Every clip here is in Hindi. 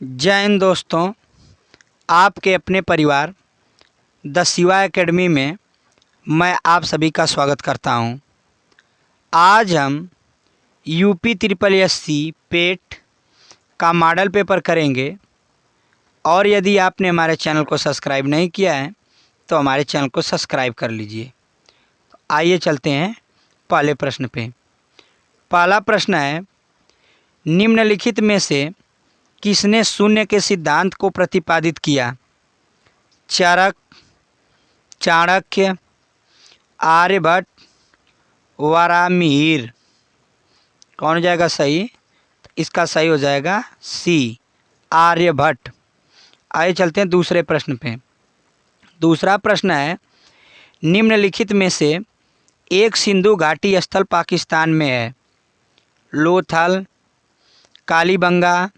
जय हिंद दोस्तों। आपके अपने परिवार द शिवा एकेडमी में मैं आप सभी का स्वागत करता हूं। आज हम यूपी ट्रिपल एससी पेट का मॉडल पेपर करेंगे और यदि आपने हमारे चैनल को सब्सक्राइब नहीं किया है तो हमारे चैनल को सब्सक्राइब कर लीजिए। तो आइए चलते हैं पहले प्रश्न पे। पहला प्रश्न है, निम्नलिखित में से किसने शून्य के सिद्धांत को प्रतिपादित किया? चरक, चाणक्य, आर्यभट्ट, वराहमिहिर। कौन हो जाएगा सही? इसका सही हो जाएगा सी, आर्यभट्ट। आइए चलते हैं दूसरे प्रश्न पे। दूसरा प्रश्न है, निम्नलिखित में से एक सिंधु घाटी स्थल पाकिस्तान में है? लोथल, कालीबंगा,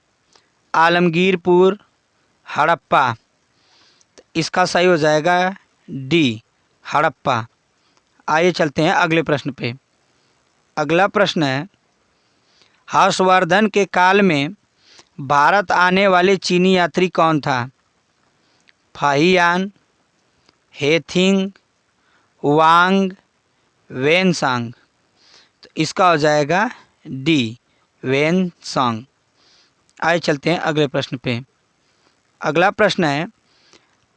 आलमगीरपुर, हड़प्पा। इसका सही हो जाएगा डी, हड़प्पा। आइए चलते हैं अगले प्रश्न पे। अगला प्रश्न है, हर्षवर्धन के काल में भारत आने वाले चीनी यात्री कौन था? फाहियान, हेथिंग, वांग, वेनसांग। तो इसका हो जाएगा डी, वेनसांग। आइए चलते हैं अगले प्रश्न पे। अगला प्रश्न है,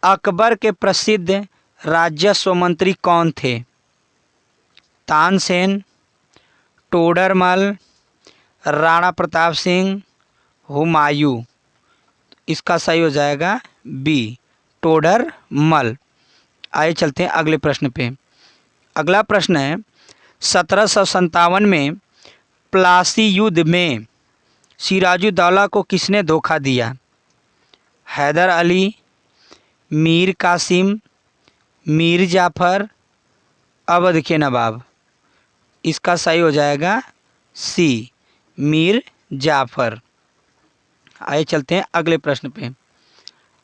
अकबर के प्रसिद्ध राजस्व मंत्री कौन थे? तानसेन, टोडरमल, राणा प्रताप सिंह, हुमायूं। इसका सही हो जाएगा बी, टोडरमल। आइए चलते हैं अगले प्रश्न पे। अगला प्रश्न है, 1757 में प्लासी युद्ध में सिराजुद्दौला को किसने धोखा दिया? हैदर अली, मीर कासिम, मीर जाफ़र, अवध के नवाब। इसका सही हो जाएगा सी, मीर जाफ़र। आइए चलते हैं अगले प्रश्न पे।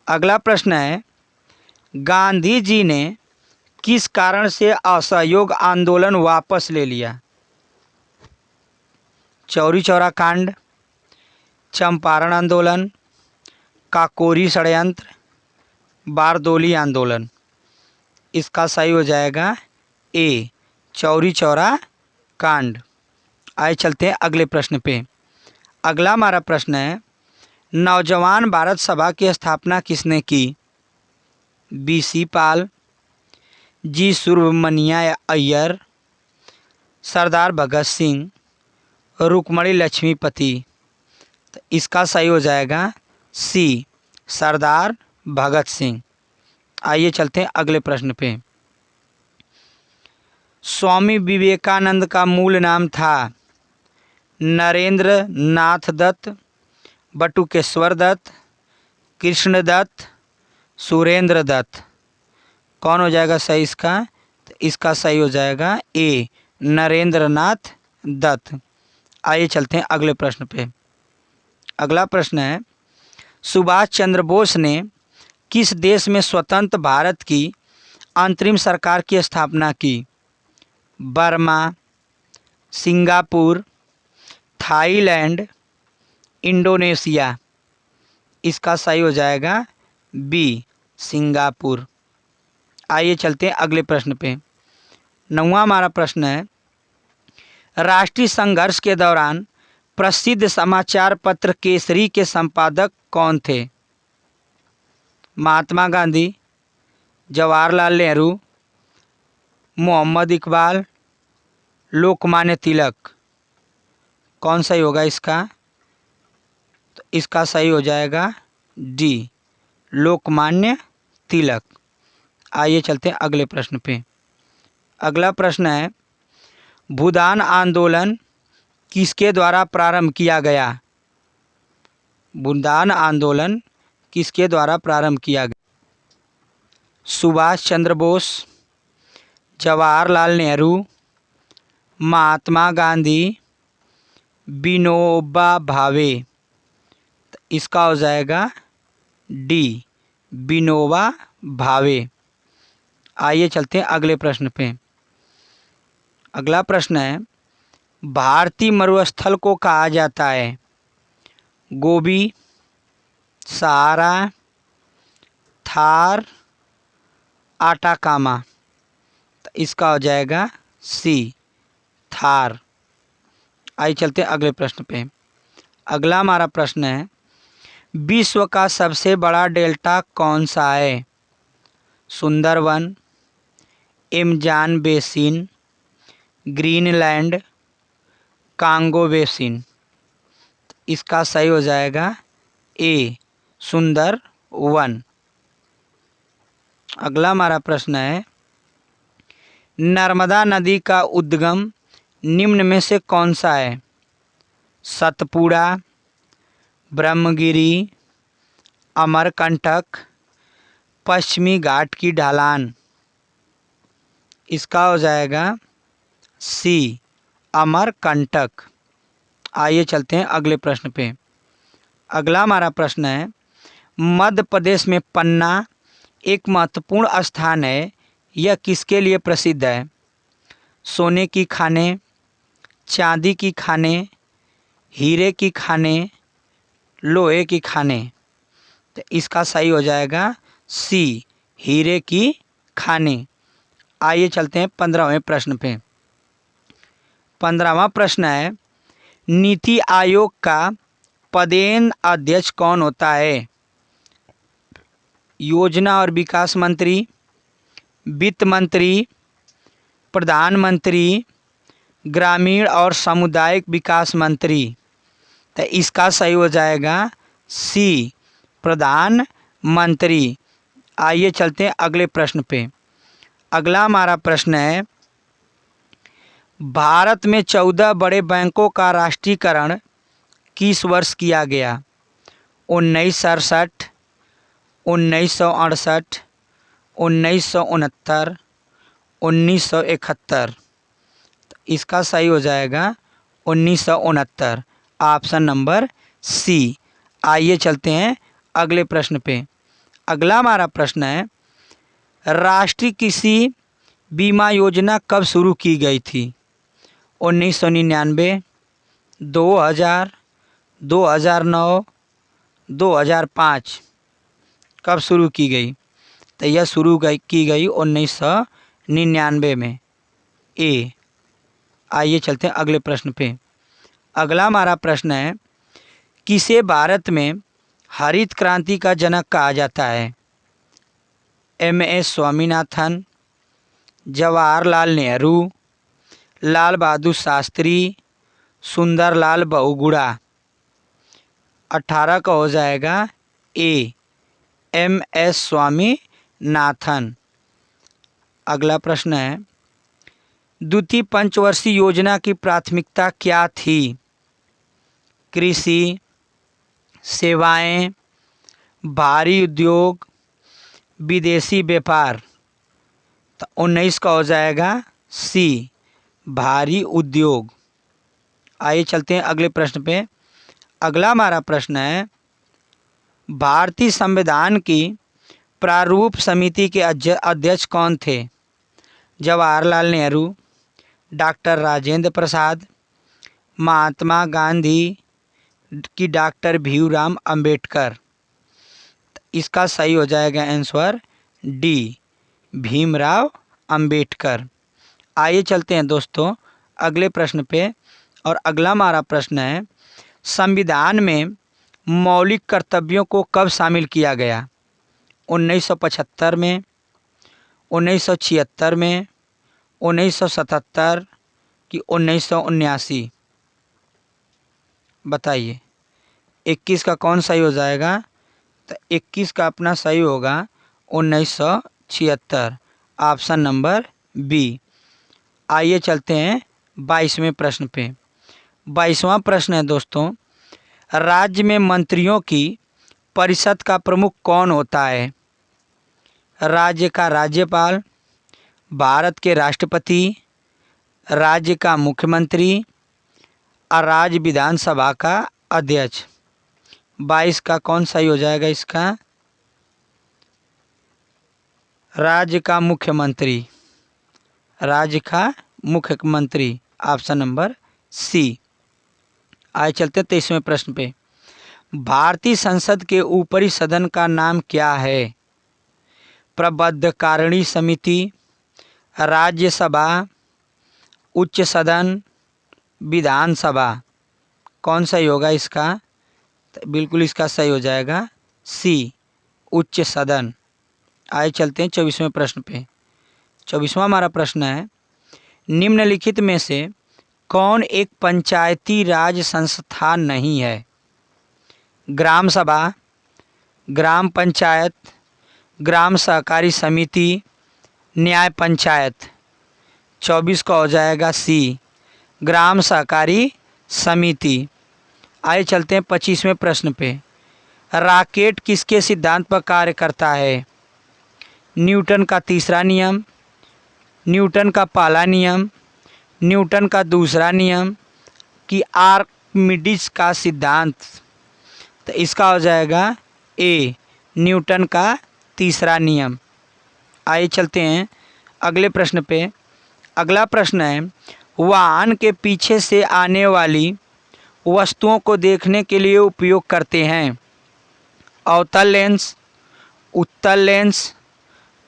अगला प्रश्न है, गांधी जी ने किस कारण से असहयोग आंदोलन वापस ले लिया? चौरी चौरा कांड, चंपारण आंदोलन, काकोरी षड्यंत्र, बारदोली आंदोलन। इसका सही हो जाएगा ए, चौरी चौरा कांड। आइए चलते हैं अगले प्रश्न पे। अगला हमारा प्रश्न है, नौजवान भारत सभा की स्थापना किसने की? बीसी पाल, जी सुब्रमण्या अय्यर, सरदार भगत सिंह, रुक्मणी लक्ष्मीपति। तो इसका सही हो जाएगा सी, सरदार भगत सिंह। आइए चलते हैं अगले प्रश्न पे। स्वामी विवेकानंद का मूल नाम था? नरेंद्र नाथ दत्त, बटुकेश्वर दत्त, कृष्ण दत्त, सुरेंद्र दत्त। कौन हो जाएगा सही इसका? तो इसका सही हो जाएगा ए, नरेंद्र नाथ दत्त। आइए चलते हैं अगले प्रश्न पे। अगला प्रश्न है, सुभाष चंद्र बोस ने किस देश में स्वतंत्र भारत की अंतरिम सरकार की स्थापना की? Burma, Singapore, Thailand, Indonesia. इसका सही हो जाएगा बी, सिंगापुर। आइए चलते हैं अगले प्रश्न पे। नौवां हमारा प्रश्न है, राष्ट्रीय संघर्ष के दौरान प्रसिद्ध समाचार पत्र केसरी के संपादक कौन थे? महात्मा गांधी, जवाहरलाल नेहरू, मोहम्मद इकबाल, लोकमान्य तिलक। कौन सही होगा इसका? तो इसका सही हो जाएगा डी, लोकमान्य तिलक। आइए चलते हैं अगले प्रश्न पे। अगला प्रश्न है, भूदान आंदोलन किसके द्वारा प्रारंभ किया गया? भूदान आंदोलन किसके द्वारा प्रारंभ किया गया? सुभाष चंद्र बोस, जवाहरलाल नेहरू, महात्मा गांधी, विनोबा भावे। तो इसका हो जाएगा डी, विनोबा भावे। आइए चलते हैं अगले प्रश्न पे। अगला प्रश्न है, भारतीय मरुस्थल को कहा जाता है? गोबी, सहारा, थार, आटाकामा। तो इसका हो जाएगा सी, थार। आइए चलते हैं अगले प्रश्न पे। अगला हमारा प्रश्न है, विश्व का सबसे बड़ा डेल्टा कौन सा है? Sundarban, Amazon basin, Greenland, Congo basin. इसका सही हो जाएगा ए, सुंदर वन। अगला हमारा प्रश्न है, नर्मदा नदी का उद्गम निम्न में से कौन सा है? सतपुड़ा, ब्रह्मगिरी, अमरकंटक, पश्चिमी घाट की ढलान। इसका हो जाएगा सी, अमरकंटक। आइए चलते हैं अगले प्रश्न पे। अगला हमारा प्रश्न है, मध्य प्रदेश में पन्ना एक महत्वपूर्ण स्थान है, यह किसके लिए प्रसिद्ध है? सोने की खानें, चांदी की खानें, हीरे की खानें, लोहे की खानें। तो इसका सही हो जाएगा सी, हीरे की खानें। आइए चलते हैं 15वें प्रश्न पे। 15वां प्रश्न है, नीति आयोग का पदेन अध्यक्ष कौन होता है? योजना और विकास मंत्री, वित्त मंत्री, प्रधानमंत्री, ग्रामीण और सामुदायिक विकास मंत्री। तो इसका सही हो जाएगा सी, प्रधानमंत्री। आइए चलते हैं अगले प्रश्न पे। अगला हमारा प्रश्न है, भारत में 14 बड़े बैंकों का राष्ट्रीयकरण किस वर्ष किया गया? 1967, 1968, 1969, 1971। इसका सही हो जाएगा 1969, ऑप्शन नंबर सी। आइए चलते हैं अगले प्रश्न पे। अगला हमारा प्रश्न है, राष्ट्रीय कृषि बीमा योजना कब शुरू की गई थी? 1999, 2000, 2009, 2005। कब शुरू की गई? तो यह की गई 1999 में, ए। आइए चलते हैं अगले प्रश्न पे। अगला हमारा प्रश्न है, किसे भारत में हरित क्रांति का जनक कहा जाता है? एम.एस. स्वामीनाथन, जवाहरलाल नेहरू, लाल बहादुर शास्त्री, सुंदरलाल बहुगुणा। 18 का हो जाएगा ए, एम.एस. स्वामीनाथन। अगला प्रश्न है, द्वितीय पंचवर्षीय योजना की प्राथमिकता क्या थी? कृषि, सेवाएं, भारी उद्योग, विदेशी व्यापार। तो 19 का हो जाएगा सी, भारी उद्योग। आइए चलते हैं अगले प्रश्न पे। अगला हमारा प्रश्न है, भारतीय संविधान की प्रारूप समिति के अध्यक्ष कौन थे? जवाहरलाल नेहरू, डॉक्टर राजेंद्र प्रसाद, महात्मा गांधी की डॉक्टर भीमराव अंबेडकर। इसका सही हो जाएगा आंसर डी, भीमराव अंबेडकर। आइए चलते हैं दोस्तों अगले प्रश्न पे। और अगला हमारा प्रश्न है, संविधान में मौलिक कर्तव्यों को कब शामिल किया गया? 1975 में, 1976 में, 1977 कि 1979? बताइए 21 का कौन सही हो जाएगा? तो 21 का अपना सही होगा 1976, ऑप्शन नंबर बी। आइए चलते हैं 22वें प्रश्न पे। 22वां प्रश्न है दोस्तों, राज्य में मंत्रियों की परिषद का प्रमुख कौन होता है? राज्य का राज्यपाल, भारत के राष्ट्रपति, राज्य का मुख्यमंत्री और राज्य विधानसभा का अध्यक्ष। 22 का कौन सही हो जाएगा? इसका राज्य का मुख्यमंत्री, राज्य का मुख्यमंत्री, ऑप्शन नंबर सी। आइए चलते हैं 23वें प्रश्न पे। भारतीय संसद के ऊपरी सदन का नाम क्या है? प्रबंधकारिणी समिति, राज्यसभा, उच्च सदन, विधानसभा। कौन सही होगा इसका? तो बिल्कुल इसका सही हो जाएगा सी, उच्च सदन। आइए चलते हैं 24वें प्रश्न पे। 24वां हमारा प्रश्न है, निम्नलिखित में से कौन एक पंचायती राज संस्थान नहीं है? ग्राम सभा, ग्राम पंचायत, ग्राम सहकारी समिति, न्याय पंचायत। 24 का हो जाएगा सी, ग्राम सहकारी समिति। आइए चलते हैं 25वें प्रश्न पे। रॉकेट किसके सिद्धांत पर कार्य करता है? न्यूटन का तीसरा नियम, न्यूटन का पहला नियम, न्यूटन का दूसरा नियम कि आर्किमिडीज का सिद्धांत? तो इसका हो जाएगा ए, न्यूटन का तीसरा नियम। आइए चलते हैं अगले प्रश्न पे। अगला प्रश्न है, वाहन के पीछे से आने वाली वस्तुओं को देखने के लिए उपयोग करते हैं? अवतल लेंस, उत्तल लेंस,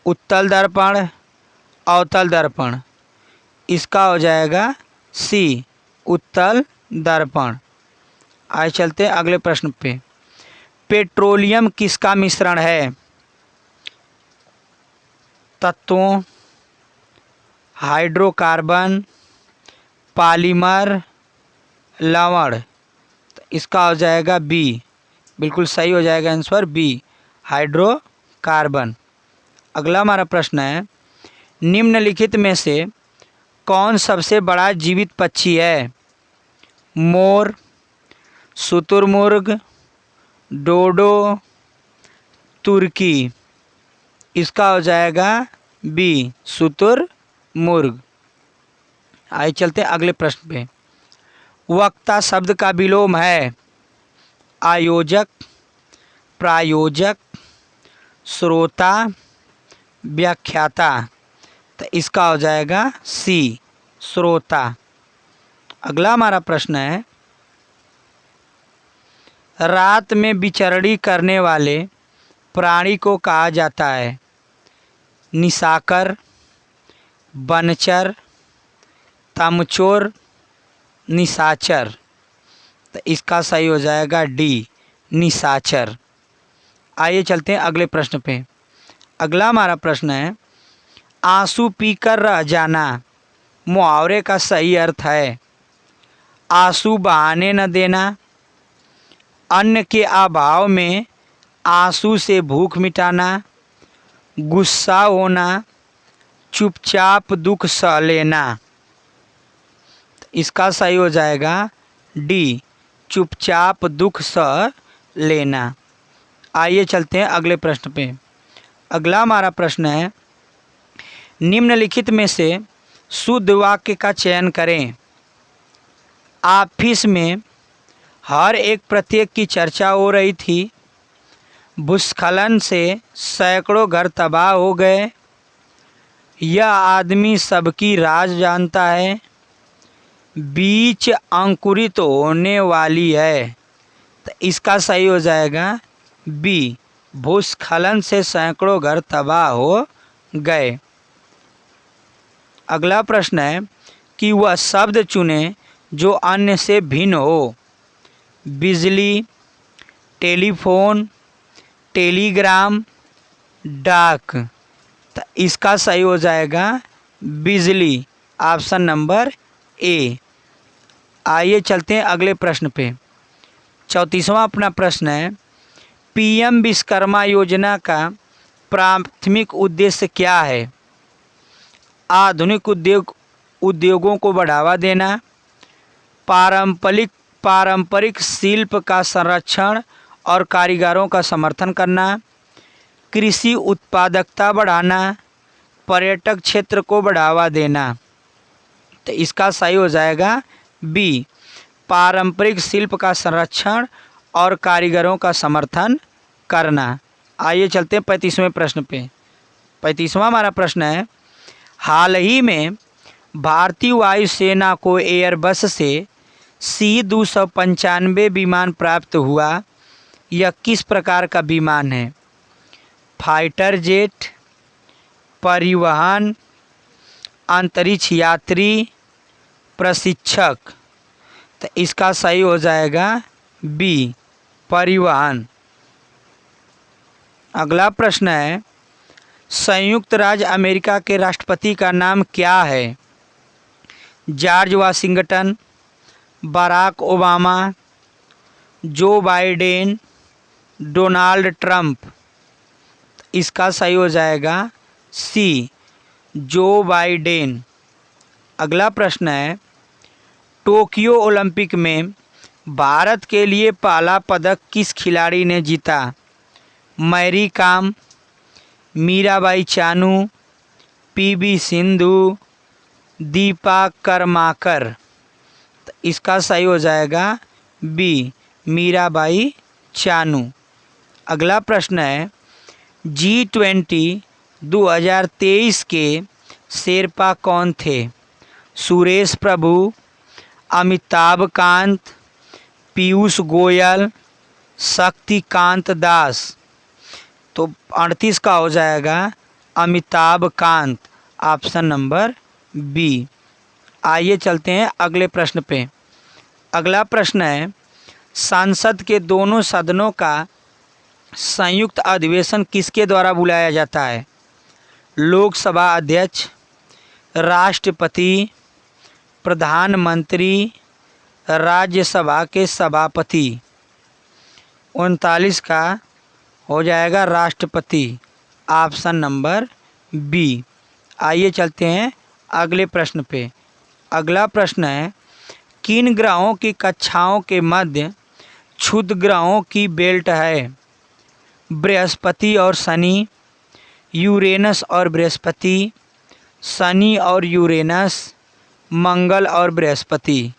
उत्तल दर्पण, अवतल दर्पण। इसका हो जाएगा सी, उत्तल दर्पण। आइए चलते हैं अगले प्रश्न पे। पेट्रोलियम किसका मिश्रण है? तत्वों, हाइड्रोकार्बन, पॉलीमर, लवण। तो इसका हो जाएगा बी, बिल्कुल सही हो जाएगा आंसर बी, हाइड्रोकार्बन। अगला हमारा प्रश्न है, निम्नलिखित में से कौन सबसे बड़ा जीवित पक्षी है? मोर, शुतुरमुर्ग, डोडो, तुर्की। इसका हो जाएगा बी, शुतुरमुर्ग। आइए चलते हैं अगले प्रश्न पे। वक्ता शब्द का विलोम है? आयोजक, प्रायोजक, श्रोता, व्याख्याता। तो इसका हो जाएगा सी, श्रोता। अगला हमारा प्रश्न है, रात में विचरणी करने वाले प्राणी को कहा जाता है? निशाकर, बनचर, तमचोर, निशाचर। तो इसका सही हो जाएगा डी, निशाचर। आइए चलते हैं अगले प्रश्न पे। अगला हमारा प्रश्न है, आंसू पीकर रह जाना मुहावरे का सही अर्थ है? आंसू बहाने न देना, अन्न के अभाव में आंसू से भूख मिटाना, गुस्सा होना, चुपचाप दुख सह लेना। इसका सही हो जाएगा डी, चुपचाप दुख सह लेना। आइए चलते हैं अगले प्रश्न पे। अगला हमारा प्रश्न है, निम्नलिखित में से शुद्ध वाक्य का चयन करें। ऑफिस में हर एक प्रत्येक की चर्चा हो रही थी। भूस्खलन से सैकड़ों घर तबाह हो गए। यह आदमी सबकी राज जानता है। बीज अंकुरित होने वाली है। तो इसका सही हो जाएगा बी, भूस्खलन से सैकड़ों घर तबाह हो गए। अगला प्रश्न है कि वह शब्द चुने जो अन्य से भिन्न हो। बिजली, टेलीफोन, टेलीग्राम, डाक। तो इसका सही हो जाएगा बिजली, ऑप्शन नंबर ए। आइए चलते हैं अगले प्रश्न पे। 34वां अपना प्रश्न है, पीएम विश्वकर्मा योजना का प्राथमिक उद्देश्य क्या है? आधुनिक उद्योगों को बढ़ावा देना, पारंपरिक शिल्प का संरक्षण और कारीगरों का समर्थन करना, कृषि उत्पादकता बढ़ाना, पर्यटक क्षेत्र को बढ़ावा देना। तो इसका सही हो जाएगा बी, पारंपरिक शिल्प का संरक्षण और कारीगरों का समर्थन करना। आइए चलते हैं 35वें प्रश्न पे। 35वां हमारा प्रश्न है, हाल ही में भारतीय वायुसेना को एयरबस से C-295 विमान प्राप्त हुआ। यह किस प्रकार का विमान है? फाइटर जेट, परिवहन, अंतरिक्ष यात्री, प्रशिक्षक। तो इसका सही हो जाएगा बी, परिवहन। अगला प्रश्न है, संयुक्त राज्य अमेरिका के राष्ट्रपति का नाम क्या है? George Washington, Barack Obama, Joe Biden, Donald Trump. इसका सही हो जाएगा सी, जो बाइडेन। अगला प्रश्न है, टोक्यो ओलंपिक में भारत के लिए पहला पदक किस खिलाड़ी ने जीता? मैरी कॉम, मीराबाई चानू, पीवी सिंधु, दीपा करमाकर। तो इसका सही हो जाएगा बी, मीराबाई चानू। अगला प्रश्न है, G20 2023 के शेरपा कौन थे? सुरेश प्रभु, अमिताभ कांत, पीयूष गोयल, शक्तिकांत दास। तो 38 का हो जाएगा Amitabh Kant, option number B. आइए चलते हैं अगले प्रश्न पे। अगला प्रश्न है, संसद के दोनों सदनों का संयुक्त अधिवेशन किसके द्वारा बुलाया जाता है? लोकसभा अध्यक्ष, राष्ट्रपति, प्रधानमंत्री, राज्यसभा के सभापति। 39 का हो जाएगा राष्ट्रपति, ऑप्शन नंबर बी। आइए चलते हैं अगले प्रश्न पे। अगला प्रश्न है, किन ग्रहों की कक्षाओं के मध्य क्षुद्र ग्रहों की बेल्ट है? बृहस्पति और शनि, यूरेनस और बृहस्पति, शनि और यूरेनस, मंगल और बृहस्पति।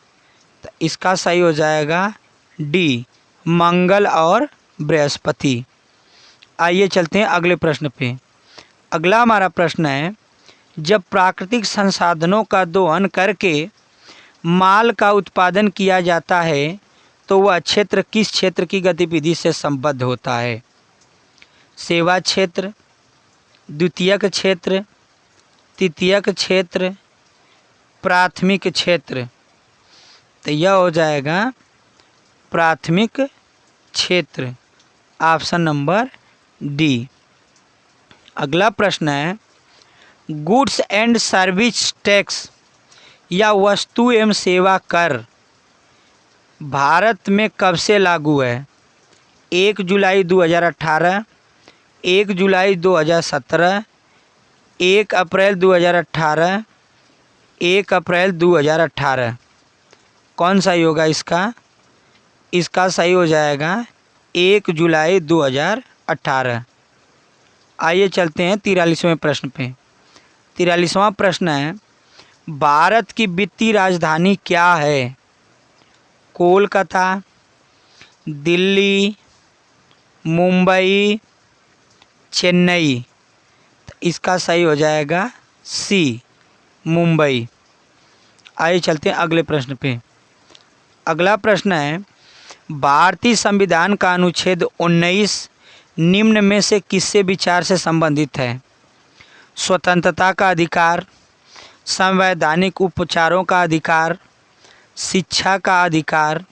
तो इसका सही हो जाएगा डी, मंगल और बृहस्पति। आइए चलते हैं अगले प्रश्न पे। अगला हमारा प्रश्न है, जब प्राकृतिक संसाधनों का दोहन करके माल का उत्पादन किया जाता है तो वह क्षेत्र किस क्षेत्र की गतिविधि से संबद्ध होता है? सेवा क्षेत्र, द्वितीयक क्षेत्र, तृतीयक क्षेत्र, प्राथमिक क्षेत्र। तो यह हो जाएगा प्राथमिक क्षेत्र, ऑप्शन नंबर डी। अगला प्रश्न है, गुड्स एंड सर्विस टैक्स या वस्तु एवं सेवा कर भारत में कब से लागू है? 1 जुलाई 2018, 1 जुलाई 2017, 1 अप्रैल 2018, 1 अप्रैल 2018। कौन सा होगा इसका? इसका सही हो जाएगा 1 जुलाई 2018। आइए चलते हैं 43वें प्रश्न पे। 43वां प्रश्न है, भारत की वित्तीय राजधानी क्या है? कोलकाता, दिल्ली, मुंबई, चेन्नई। तो इसका सही हो जाएगा सी, मुंबई। आइए चलते हैं अगले प्रश्न पे। अगला प्रश्न है, भारतीय संविधान का अनुच्छेद 19 निम्न में से किससे विचार से संबंधित है? स्वतंत्रता का अधिकार, संवैधानिक उपचारों का अधिकार, शिक्षा का अधिकार,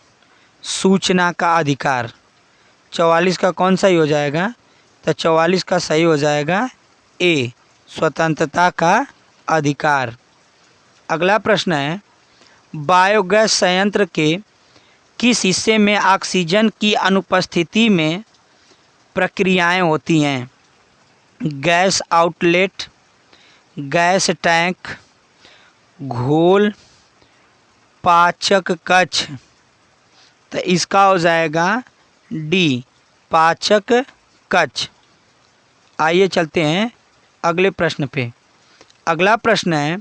सूचना का अधिकार। 44 का कौन सही हो जाएगा? तो 44 का सही हो जाएगा ए, स्वतंत्रता का अधिकार। अगला प्रश्न है, बायोगैस संयंत्र के किस हिस्से में ऑक्सीजन की अनुपस्थिति में प्रक्रियाएं होती हैं? गैस आउटलेट, गैस टैंक, घोल, पाचक कक्ष। तो इसका हो जाएगा डी, पाचक कक्ष। आइए चलते हैं अगले प्रश्न पे। अगला प्रश्न है,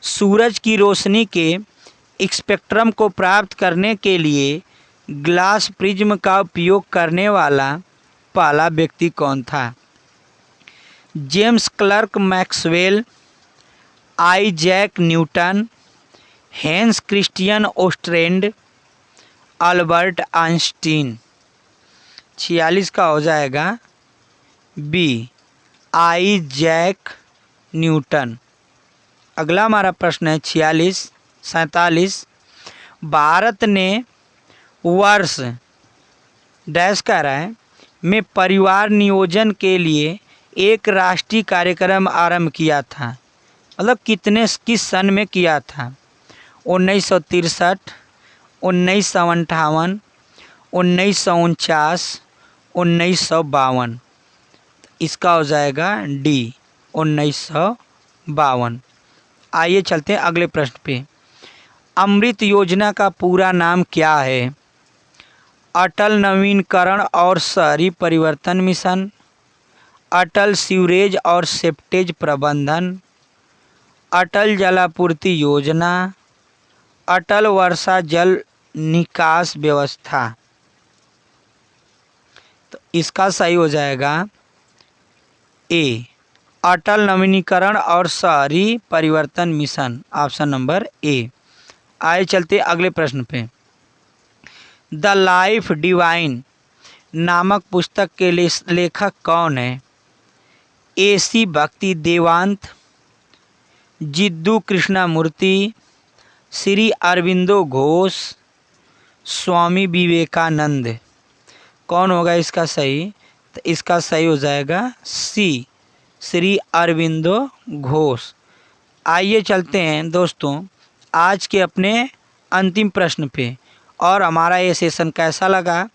सूरज की रोशनी के स्पेक्ट्रम को प्राप्त करने के लिए ग्लास प्रिज्म का उपयोग करने वाला पहला व्यक्ति कौन था? James Clerk Maxwell, Isaac Newton, Hans Christian ओस्ट्रेंड, अल्बर्ट आइंस्टीन। 46 का हो जाएगा बी, आइजैक न्यूटन। अगला हमारा प्रश्न है 47। भारत ने वर्ष डैश कह रहा है में परिवार नियोजन के लिए एक राष्ट्रीय कार्यक्रम आरंभ किया था। मतलब किस सन में किया था? 1963, 1958, 1949, 1952। इसका हो जाएगा डी, 1952। आइए चलते हैं अगले प्रश्न पे। अमृत योजना का पूरा नाम क्या है? अटल नवीनकरण और शहरी परिवर्तन मिशन, अटल सीवरेज और सेप्टेज प्रबंधन, अटल जलापूर्ति योजना, अटल वर्षा जल निकास व्यवस्था। तो इसका सही हो जाएगा ए, अटल नवीनीकरण और शहरी परिवर्तन मिशन, ऑप्शन नंबर ए। आइए चलते अगले प्रश्न पे। द लाइफ डिवाइन नामक पुस्तक के लेखक कौन है? AC भक्ति देवांत, जिद्दू कृष्णमूर्ति, श्री अरविंदो घोष, स्वामी विवेकानंद। कौन होगा इसका सही? तो इसका सही हो जाएगा सी, श्री अरविंदो घोष। आइए चलते हैं दोस्तों आज के अपने अंतिम प्रश्न पे। और हमारा ये सेशन कैसा लगा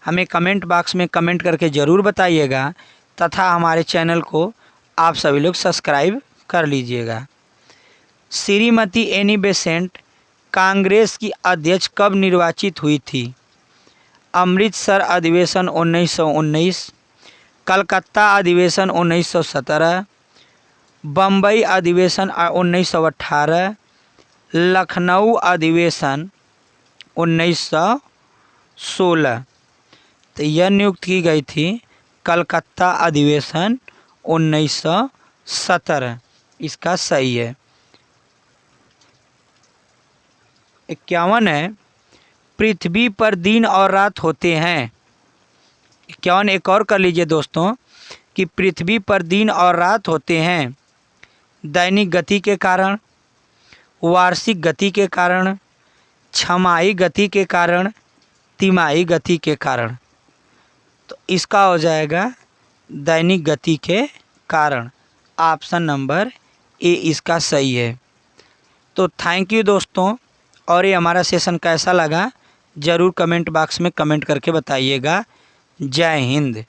हमें कमेंट बॉक्स में कमेंट करके ज़रूर बताइएगा, तथा हमारे चैनल को आप सभी लोग सब्सक्राइब कर लीजिएगा। श्रीमती एनी बेसेंट कांग्रेस की अध्यक्ष कब निर्वाचित हुई थी? अमृतसर अधिवेशन 1919, कलकत्ता अधिवेशन 1917, बम्बई अधिवेशन 1918, लखनऊ अधिवेशन 1916। तो यह नियुक्त की गई थी कलकत्ता अधिवेशन 1917। इसका सही है। 51 है, पृथ्वी पर दिन और रात होते हैं। 51 एक और कर लीजिए दोस्तों कि पृथ्वी पर दिन और रात होते हैं दैनिक गति के कारण, वार्षिक गति के कारण, छमाही गति के कारण, तिमाही गति के कारण। तो इसका हो जाएगा दैनिक गति के कारण, ऑप्शन नंबर ए इसका सही है। तो थैंक यू दोस्तों, और ये हमारा सेशन कैसा लगा ज़रूर कमेंट बॉक्स में कमेंट करके बताइएगा। जय हिंद।